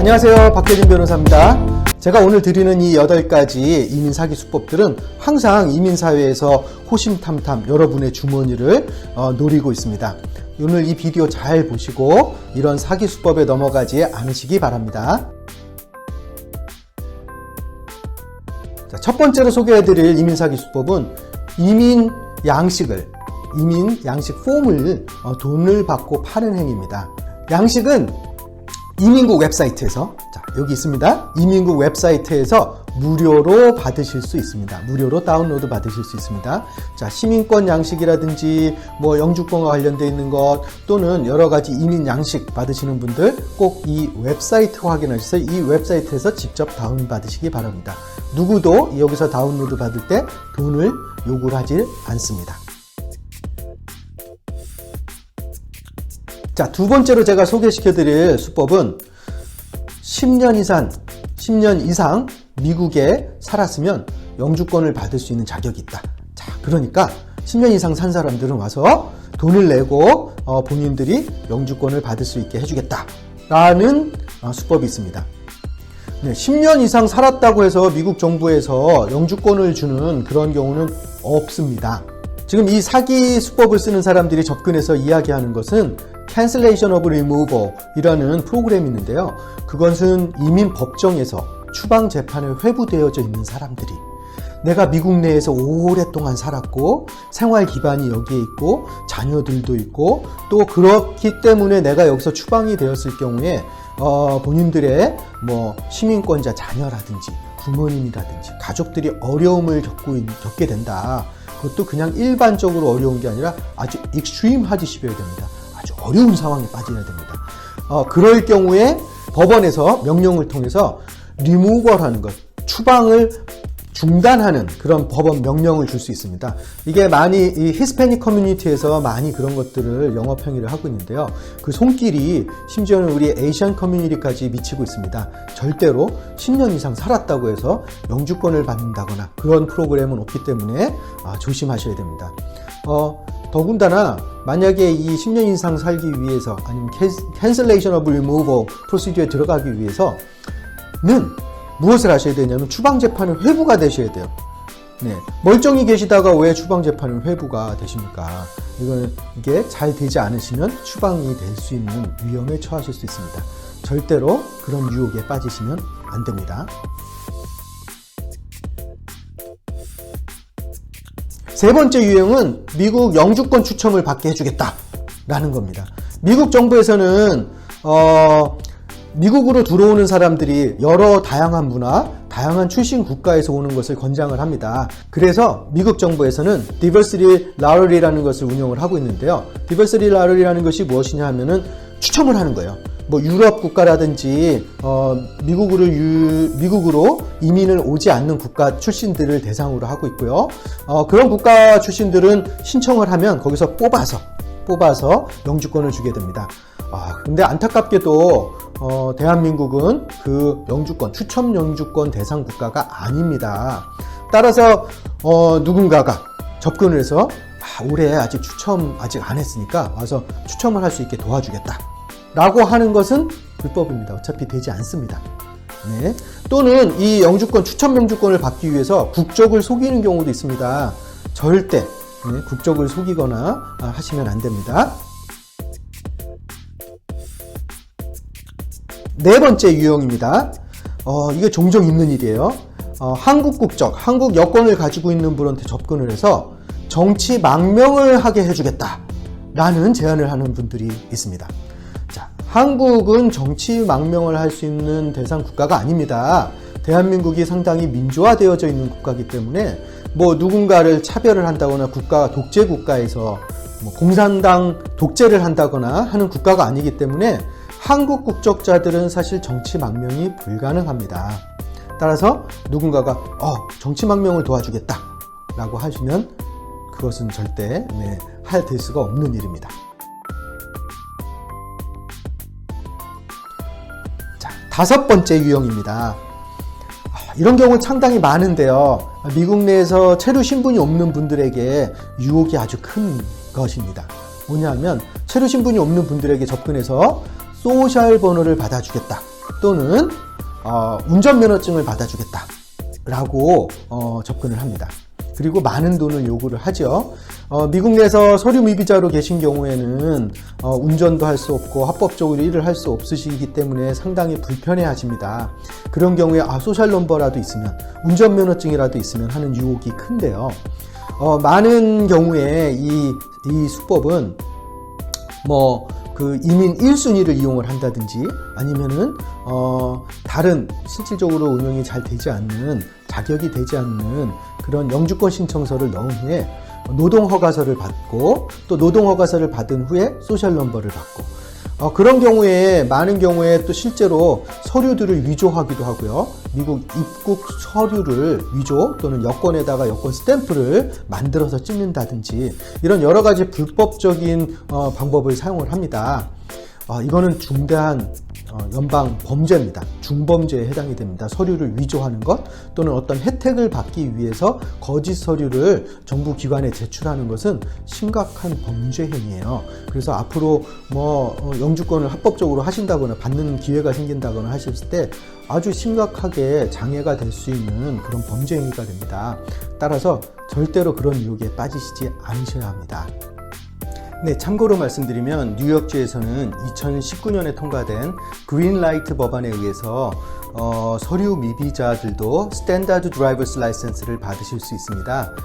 안녕하세요. 박혜진 변호사입니다. 제가 오늘 드리는 이 8가지 이민 사기 수법들은 항상 이민사회에서 호심탐탐 여러분의 주머니를 노리고 있습니다. 오늘 이 비디오 잘 보시고 이런 사기 수법에 넘어가지 않으시기 바랍니다. 자, 첫 번째로 소개해드릴 이민 사기 수법은 이민 양식 폼을 돈을 받고 파는 행위입니다. 양식은 이민국 웹사이트에서, 자, 여기 있습니다. 이민국 웹사이트에서 무료로 받으실 수 있습니다. 무료로 다운로드 받으실 수 있습니다. 자, 시민권 양식이라든지 뭐 영주권과 관련되어 있는 것 또는 여러 가지 이민 양식 받으시는 분들 꼭 이 웹사이트 확인하셔서 이 웹사이트에서 직접 다운 받으시기 바랍니다. 누구도 여기서 다운로드 받을 때 돈을 요구를 하지 않습니다. 자, 두 번째로 제가 소개시켜 드릴 수법은 10년 이상 미국에 살았으면 영주권을 받을 수 있는 자격이 있다. 자, 그러니까 10년 이상 산 사람들은 와서 돈을 내고 본인들이 영주권을 받을 수 있게 해주겠다라는 수법이 있습니다. 네, 10년 이상 살았다고 해서 미국 정부에서 영주권을 주는 그런 경우는 없습니다. 지금 이 사기 수법을 쓰는 사람들이 접근해서 이야기하는 것은 Cancellation of Removal 이라는 프로그램이 있는데요. 그것은 이민 법정에서 추방 재판에 회부되어져 있는 사람들이 내가 미국 내에서 오랫동안 살았고 생활 기반이 여기에 있고 자녀들도 있고 또 그렇기 때문에 내가 여기서 추방이 되었을 경우에 본인들의 뭐 시민권자 자녀라든지 부모님이라든지 가족들이 어려움을 겪게 된다. 그것도 그냥 일반적으로 어려운 게 아니라 아주 익스트림 하디십이어야 됩니다. 아주 어려운 상황에 빠져야 됩니다. 그럴 경우에 법원에서 명령을 통해서 리무벌하는 것, 추방을 중단하는 그런 법원 명령을 줄 수 있습니다. 이게 많이 이 히스패닉 커뮤니티에서 많이 그런 것들을 영업 행위를 하고 있는데요. 그 손길이 심지어는 우리 에이시안 커뮤니티까지 미치고 있습니다. 절대로 10년 이상 살았다고 해서 영주권을 받는다거나 그런 프로그램은 없기 때문에 조심하셔야 됩니다. 더군다나 만약에 이 10년 이상 살기 위해서 아니면 Cancellation of Removal 프로시저에 들어가기 위해서는 무엇을 하셔야 되냐면 추방재판에 회부가 되셔야 돼요. 네, 멀쩡히 계시다가 왜 추방재판에 회부가 되십니까? 이게 잘 되지 않으시면 추방이 될 수 있는 위험에 처하실 수 있습니다. 절대로 그런 유혹에 빠지시면 안 됩니다. 세 번째 유형은 미국 영주권 추첨을 받게 해주겠다라는 겁니다. 미국 정부에서는 미국으로 들어오는 사람들이 여러 다양한 문화, 다양한 출신 국가에서 오는 것을 권장을 합니다. 그래서 미국 정부에서는 Diversity Lottery라는 것을 운영을 하고 있는데요. Diversity Lottery라는 것이 무엇이냐 하면은 추첨을 하는 거예요. 뭐 유럽 국가라든지 미국으로 이민을 오지 않는 국가 출신들을 대상으로 하고 있고요. 그런 국가 출신들은 신청을 하면 거기서 뽑아서 영주권을 주게 됩니다. 근데 안타깝게도 대한민국은 그 추첨 영주권 대상 국가가 아닙니다. 따라서 누군가가 접근을 해서 올해 아직 추첨 안 했으니까 와서 추첨을 할 수 있게 도와주겠다 라고 하는 것은 불법입니다. 어차피 되지 않습니다. 네. 또는 이 추첨 영주권을 받기 위해서 국적을 속이는 경우도 있습니다. 절대 국적을 속이거나 하시면 안 됩니다. 네 번째 유형입니다. 이게 종종 있는 일이에요. 한국 국적, 한국 여권을 가지고 있는 분한테 접근을 해서 정치 망명을 하게 해주겠다라는 제안을 하는 분들이 있습니다. 자, 한국은 정치 망명을 할 수 있는 대상 국가가 아닙니다. 대한민국이 상당히 민주화되어져 있는 국가이기 때문에 뭐 누군가를 차별을 한다거나 독재 국가에서 뭐 공산당 독재를 한다거나 하는 국가가 아니기 때문에 한국 국적자들은 사실 정치 망명이 불가능합니다. 따라서 누군가가 정치 망명을 도와주겠다 라고 하시면 그것은 절대 될 수가 없는 일입니다. 자, 다섯 번째 유형입니다. 이런 경우는 상당히 많은데요. 미국 내에서 체류 신분이 없는 분들에게 유혹이 아주 큰 것입니다. 뭐냐 하면 체류 신분이 없는 분들에게 접근해서 소셜 번호를 받아주겠다 또는 운전면허증을 받아주겠다 라고 접근을 합니다. 그리고 많은 돈을 요구를 하죠. 미국 내에서 서류 미비자로 계신 경우에는 운전도 할 수 없고 합법적으로 일을 할 수 없으시기 때문에 상당히 불편해 하십니다. 그런 경우에 소셜 넘버라도 있으면, 운전면허증이라도 있으면 하는 유혹이 큰데요. 많은 경우에 이 수법은 그 이민 1순위를 이용을 한다든지 아니면은 다른 실질적으로 운영이 잘 되지 않는, 자격이 되지 않는 그런 영주권 신청서를 넣은 후에 노동허가서를 받고, 또 노동허가서를 받은 후에 소셜 넘버를 받고, 그런 경우에 많은 경우에 또 실제로 서류들을 위조하기도 하고요. 미국 입국 서류를 위조 또는 여권에다가 여권 스탬프를 만들어서 찍는다든지 이런 여러 가지 불법적인 방법을 사용을 합니다. 이거는 중대한 연방 범죄입니다. 중범죄에 해당이 됩니다. 서류를 위조하는 것 또는 어떤 혜택을 받기 위해서 거짓 서류를 정부 기관에 제출하는 것은 심각한 범죄 행위예요. 그래서 앞으로 영주권을 합법적으로 하신다거나 받는 기회가 생긴다거나 하셨을 때 아주 심각하게 장애가 될 수 있는 그런 범죄 행위가 됩니다. 따라서 절대로 그런 유혹에 빠지시지 않으셔야 합니다. 네, 참고로 말씀드리면 뉴욕주에서는 2019년에 통과된 그린라이트 법안에 의해서 서류 미비자들도 스탠다드 드라이버스 라이센스를 받으실 수 있습니다.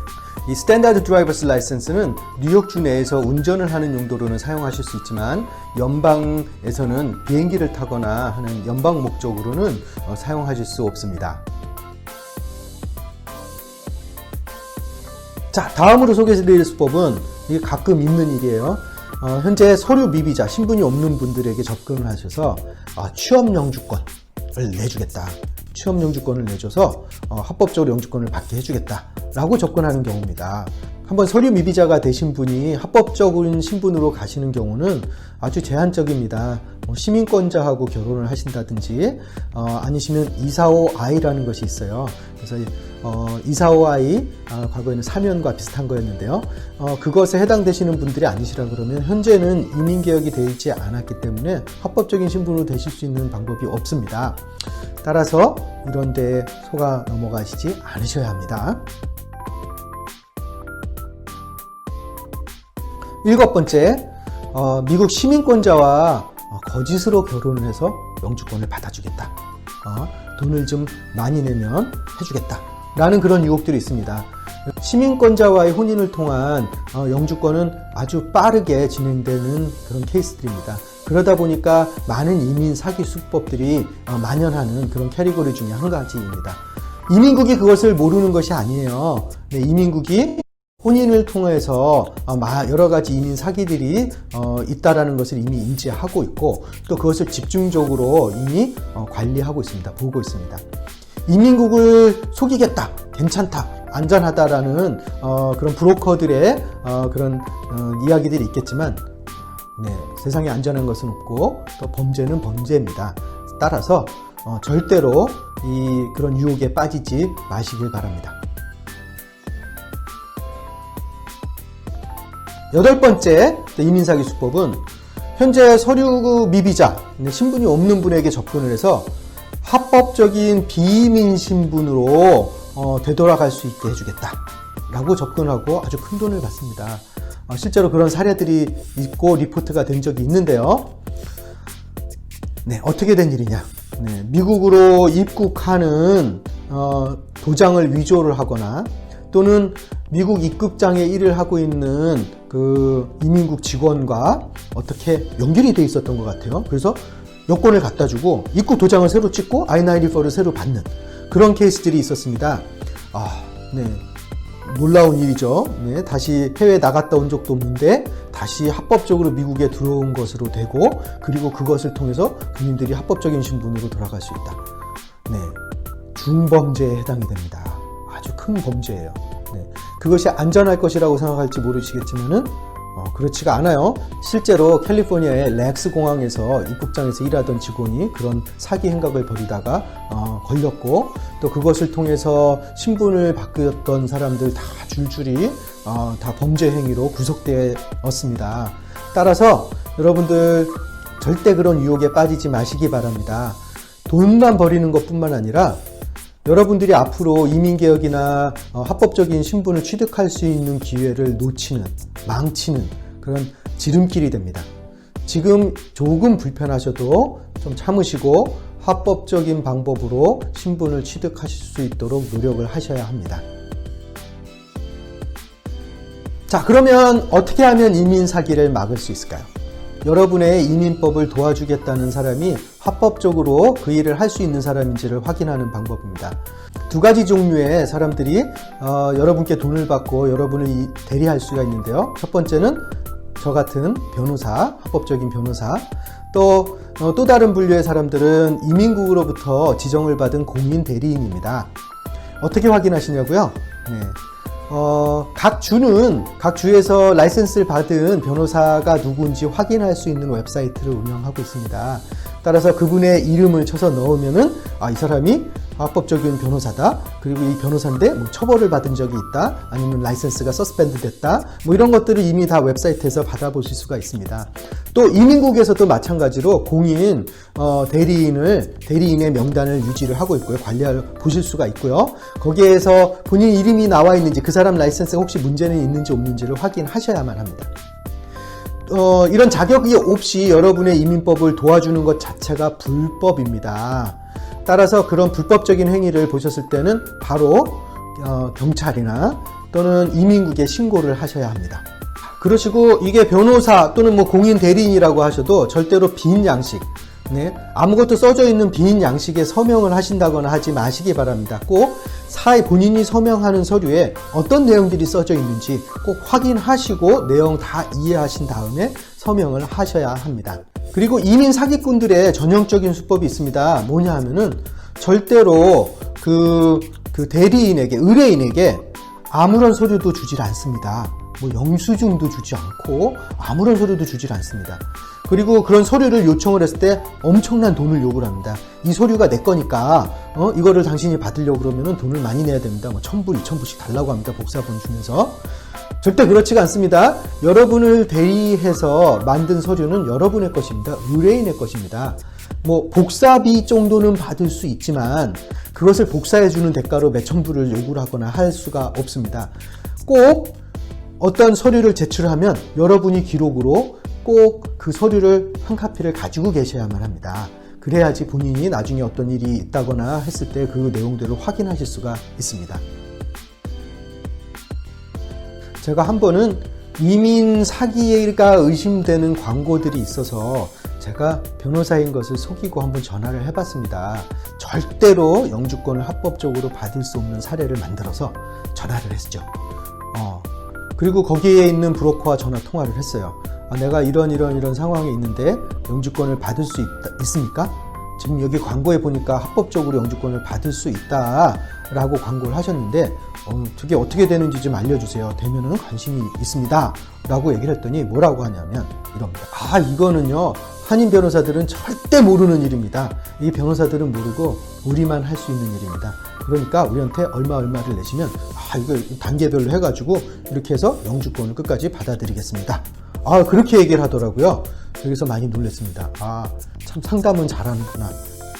이 스탠다드 드라이버스 라이센스는 뉴욕주 내에서 운전을 하는 용도로는 사용하실 수 있지만 연방에서는 비행기를 타거나 하는 연방 목적으로는 사용하실 수 없습니다. 자, 다음으로 소개해드릴 수법은 이게 가끔 있는 일이에요. 현재 서류 미비자, 신분이 없는 분들에게 접근을 하셔서 취업 영주권을 내주겠다. 취업 영주권을 내줘서 합법적으로 영주권을 받게 해주겠다 라고 접근하는 경우입니다. 한번 서류 미비자가 되신 분이 합법적인 신분으로 가시는 경우는 아주 제한적입니다. 시민권자하고 결혼을 하신다든지 아니시면 245I라는 것이 있어요. 그래서 245I 과거에는 사면과 비슷한 거였는데요. 그것에 해당되시는 분들이 아니시라 그러면 현재는 이민개혁이 되어 있지 않았기 때문에 합법적인 신분으로 되실 수 있는 방법이 없습니다. 따라서 이런 데에 속아 넘어가시지 않으셔야 합니다. 7번째, 미국 시민권자와 거짓으로 결혼을 해서 영주권을 받아주겠다. 돈을 좀 많이 내면 해주겠다. 라는 그런 유혹들이 있습니다. 시민권자와의 혼인을 통한 영주권은 아주 빠르게 진행되는 그런 케이스들입니다. 그러다 보니까 많은 이민 사기 수법들이 만연하는 그런 캐리고리 중에 한 가지입니다. 이민국이 그것을 모르는 것이 아니에요. 네, 이민국이 혼인을 통해서 여러 가지 이민 사기들이 있다라는 것을 이미 인지하고 있고 또 그것을 집중적으로 이미 관리하고 있습니다. 보고 있습니다. 이민국을 속이겠다, 괜찮다, 안전하다라는 그런 브로커들의 그런 이야기들이 있겠지만 네, 세상에 안전한 것은 없고 또 범죄는 범죄입니다. 따라서 절대로 그런 유혹에 빠지지 마시길 바랍니다. 8번째 이민사기 수법은 현재 서류 미비자, 신분이 없는 분에게 접근을 해서 합법적인 비이민 신분으로 되돌아갈 수 있게 해주겠다 라고 접근하고 아주 큰 돈을 받습니다. 실제로 그런 사례들이 있고 리포트가 된 적이 있는데요. 네, 어떻게 된 일이냐. 네, 미국으로 입국하는 도장을 위조를 하거나 또는 미국 입국장에 일을 하고 있는 그 이민국 직원과 어떻게 연결이 돼 있었던 것 같아요. 그래서 여권을 갖다 주고 입국 도장을 새로 찍고 I-94를 새로 받는 그런 케이스들이 있었습니다. 네, 놀라운 일이죠. 네, 다시 해외에 나갔다 온 적도 없는데 다시 합법적으로 미국에 들어온 것으로 되고 그리고 그것을 통해서 그님들이 합법적인 신분으로 돌아갈 수 있다. 네, 중범죄에 해당이 됩니다. 아주 큰 범죄예요. 네, 그것이 안전할 것이라고 생각할지 모르시겠지만은 그렇지가 않아요. 실제로 캘리포니아의 렉스 공항에서 입국장에서 일하던 직원이 그런 사기 행각을 벌이다가 걸렸고 또 그것을 통해서 신분을 바꾸었던 사람들 다 줄줄이 다 범죄 행위로 구속되었습니다. 따라서 여러분들 절대 그런 유혹에 빠지지 마시기 바랍니다. 돈만 버리는 것뿐만 아니라 여러분들이 앞으로 이민개혁이나 합법적인 신분을 취득할 수 있는 기회를 놓치는, 망치는 그런 지름길이 됩니다. 지금 조금 불편하셔도 좀 참으시고 합법적인 방법으로 신분을 취득하실 수 있도록 노력을 하셔야 합니다. 자, 그러면 어떻게 하면 이민 사기를 막을 수 있을까요? 여러분의 이민법을 도와주겠다는 사람이 합법적으로 그 일을 할 수 있는 사람인지를 확인하는 방법입니다. 두 가지 종류의 사람들이 여러분께 돈을 받고 여러분을 대리할 수가 있는데요. 첫 번째는 저 같은 변호사, 합법적인 변호사, 또 다른 분류의 사람들은 이민국으로부터 지정을 받은 공인 대리인입니다. 어떻게 확인하시냐고요? 네. 각 주에서 라이센스를 받은 변호사가 누구인지 확인할 수 있는 웨브사이트를 운영하고 있습니다. 따라서 그분의 이름을 쳐서 넣으면은 이 사람이 합법적인 변호사다. 그리고 이 변호사인데 뭐 처벌을 받은 적이 있다. 아니면 라이센스가 서스펜드 됐다. 뭐 이런 것들을 이미 다 웹사이트에서 받아보실 수가 있습니다. 또 이민국에서도 마찬가지로 공인 대리인의 명단을 유지를 하고 있고요. 보실 수가 있고요. 거기에서 본인 이름이 나와 있는지, 그 사람 라이센스가 혹시 문제는 있는지 없는지를 확인하셔야만 합니다. 이런 자격이 없이 여러분의 이민법을 도와주는 것 자체가 불법입니다. 따라서 그런 불법적인 행위를 보셨을 때는 바로 경찰이나 또는 이민국에 신고를 하셔야 합니다. 그러시고 이게 변호사 또는 뭐 공인 대리인이라고 하셔도 절대로 빈 양식, 아무것도 써져 있는 빈 양식에 서명을 하신다거나 하지 마시기 바랍니다. 꼭 본인이 서명하는 서류에 어떤 내용들이 써져 있는지 꼭 확인하시고 내용 다 이해하신 다음에 서명을 하셔야 합니다. 그리고 이민 사기꾼들의 전형적인 수법이 있습니다. 뭐냐 하면은 절대로 그 대리인에게, 의뢰인에게 아무런 서류도 주질 않습니다. 뭐 영수증도 주지 않고 아무런 서류도 주질 않습니다. 그리고 그런 서류를 요청을 했을 때 엄청난 돈을 요구를 합니다. 이 서류가 내 거니까 이거를 당신이 받으려고 그러면은 돈을 많이 내야 됩니다. 뭐 1,000불, 2,000불씩 달라고 합니다. 복사본 주면서. 절대 그렇지가 않습니다. 여러분을 대리해서 만든 서류는 여러분의 것입니다. 의뢰인의 것입니다. 뭐 복사비 정도는 받을 수 있지만 그것을 복사해주는 대가로 몇천 불을 요구를 하거나 할 수가 없습니다. 꼭 어떤 서류를 제출하면 여러분이 기록으로 꼭 그 서류를 한 카피를 가지고 계셔야만 합니다. 그래야지 본인이 나중에 어떤 일이 있다거나 했을 때 그 내용들을 확인하실 수가 있습니다. 제가 한 번은 이민 사기가 의심되는 광고들이 있어서 제가 변호사인 것을 속이고 한번 전화를 해봤습니다. 절대로 영주권을 합법적으로 받을 수 없는 사례를 만들어서 전화를 했죠. 그리고 거기에 있는 브로커와 전화 통화를 했어요. 내가 이런 상황에 있는데 영주권을 받을 수 있습니까? 지금 여기 광고에 보니까 합법적으로 영주권을 받을 수 있다 라고 광고를 하셨는데 그게 어떻게 되는지 좀 알려주세요. 되면은 관심이 있습니다 라고 얘기를 했더니 뭐라고 하냐면 이럽니다. 이거는요, 한인 변호사들은 절대 모르는 일입니다. 이 변호사들은 모르고 우리만 할 수 있는 일입니다. 그러니까 우리한테 얼마를 내시면 이거 단계별로 해가지고 이렇게 해서 영주권을 끝까지 받아들이겠습니다. 그렇게 얘기를 하더라고요. 그래서 많이 놀랐습니다. 참 상담은 잘하는구나.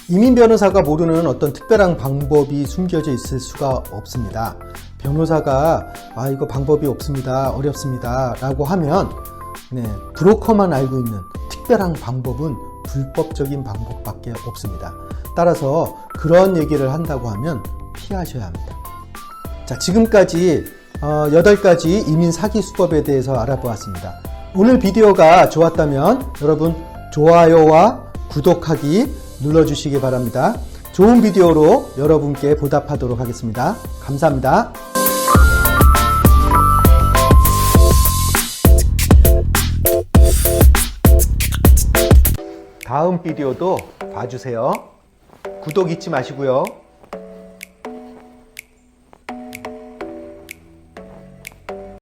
이민 변호사가 모르는 어떤 특별한 방법이 숨겨져 있을 수가 없습니다. 변호사가 이거 방법이 없습니다, 어렵습니다 라고 하면 브로커만 알고 있는 특별한 방법은 불법적인 방법밖에 없습니다. 따라서 그런 얘기를 한다고 하면 피하셔야 합니다. 자, 지금까지 8가지 이민 사기 수법에 대해서 알아보았습니다. 오늘 비디오가 좋았다면 여러분 좋아요와 구독하기 눌러주시기 바랍니다. 좋은 비디오로 여러분께 보답하도록 하겠습니다. 감사합니다. 다음 비디오도 봐주세요. 구독 잊지 마시고요.